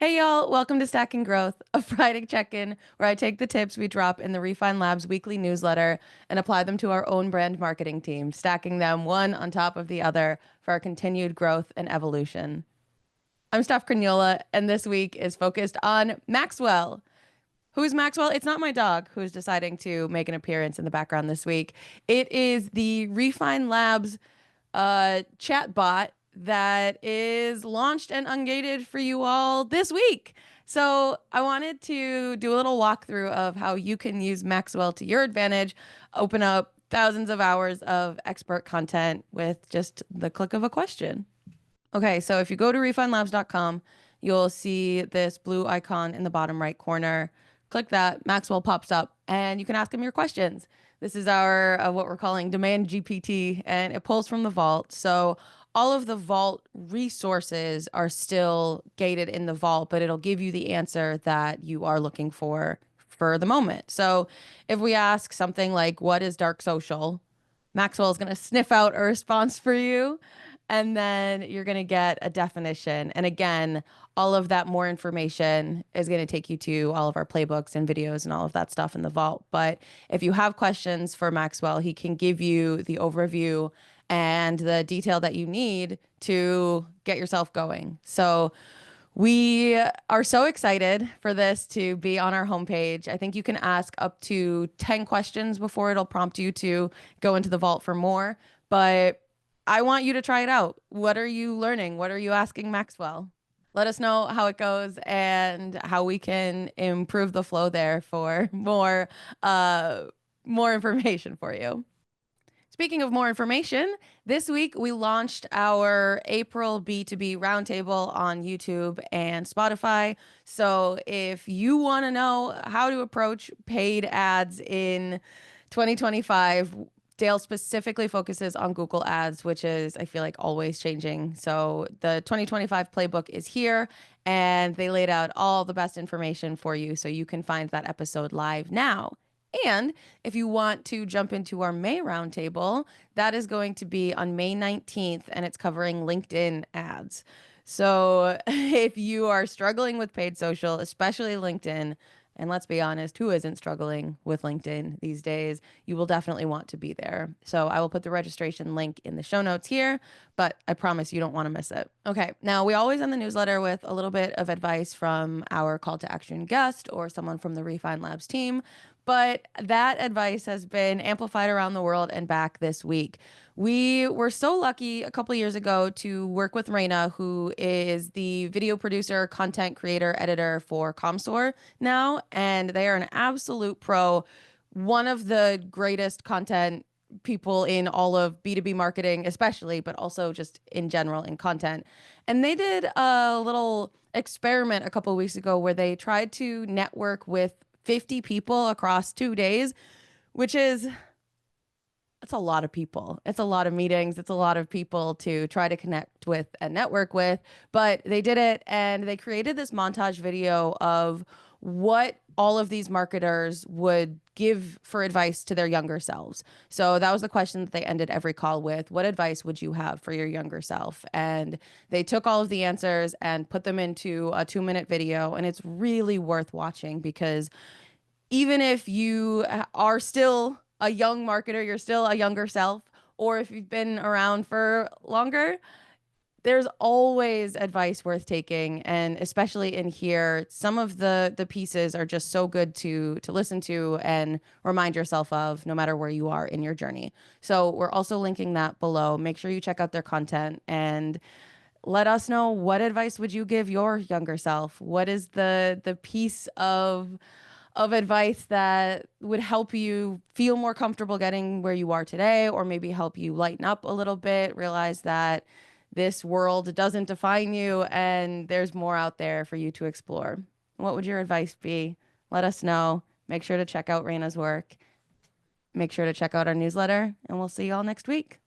Hey y'all, welcome to Stacking Growth, a Friday check-in where I take the tips we drop in the Refine Labs weekly newsletter and apply them to our own brand marketing team, stacking them one on top of the other for our continued growth and evolution. I'm Steph Cragnola, and this week is focused on Maxwell. Who's Maxwell? It's not my dog who's deciding to make an appearance in the background this week. It is the Refine Labs chatbot that is launched and ungated for you all this week. So I wanted to do a little walkthrough of how you can use Maxwell to your advantage, open up thousands of hours of expert content with just the click of a question. Okay, so if you go to refinelabs.com, you'll see this blue icon in the bottom right corner. Click that, Maxwell pops up, and you can ask him your questions. This is our what we're calling DemandGPT, and it pulls from the vault. So all of the vault resources are still gated in the vault, but it'll give you the answer that you are looking for the moment. So if we ask something like, what is dark social? Maxwell is going to sniff out a response for you, and then you're going to get a definition. And again, all of that more information is going to take you to all of our playbooks and videos and all of that stuff in the vault. But if you have questions for Maxwell, he can give you the overview and the detail that you need to get yourself going. So we are so excited for this to be on our homepage. I think you can ask up to 10 questions before it'll prompt you to go into the vault for more. But I want you to try it out. What are you learning? What are you asking Maxwell? Let us know how it goes and how we can improve the flow there for more information for you. Speaking of more information, this week we launched our April B2B Roundtable on YouTube and Spotify. So if you want to know how to approach paid ads in 2025, Dale specifically focuses on Google Ads, which is, I feel like, always changing. So the 2025 playbook is here, and they laid out all the best information for you. So you can find that episode live now. And if you want to jump into our May roundtable, that is going to be on May 19th, and it's covering LinkedIn ads. So if you are struggling with paid social, especially LinkedIn, and let's be honest, who isn't struggling with LinkedIn these days? You will definitely want to be there. So I will put the registration link in the show notes here, but I promise you don't want to miss it. Okay, now we always end the newsletter with a little bit of advice from our call to action guest or someone from the Refine Labs team. But that advice has been amplified around the world and back this week. We were so lucky a couple years ago to work with Rayna, who is the video producer, content creator, editor for Commsor now, and they are an absolute pro, one of the greatest content people in all of B2B marketing, especially, but also just in general in content. And they did a little experiment a couple of weeks ago where they tried to network with 50 people across 2 days, which is, it's a lot of people. It's a lot of meetings. It's a lot of people to try to connect with and network with. But they did it, and they created this montage video of what all of these marketers would give for advice to their younger selves. So that was the question that they ended every call with. What advice would you have for your younger self? And they took all of the answers and put them into a 2-minute video. And it's really worth watching because even if you are still a young marketer, you're still a younger self, or if you've been around for longer, there's always advice worth taking. And especially in here, some of the pieces are just so good to listen to and remind yourself of no matter where you are in your journey. So we're also linking that below. Make sure you check out their content and let us know, what advice would you give your younger self? What is the piece of advice that would help you feel more comfortable getting where you are today, or maybe help you lighten up a little bit, realize that this world doesn't define you and there's more out there for you to explore? What would your advice be? Let us know. Make sure to check out Rayna's work. Make sure to check out our newsletter, and we'll see you all next week.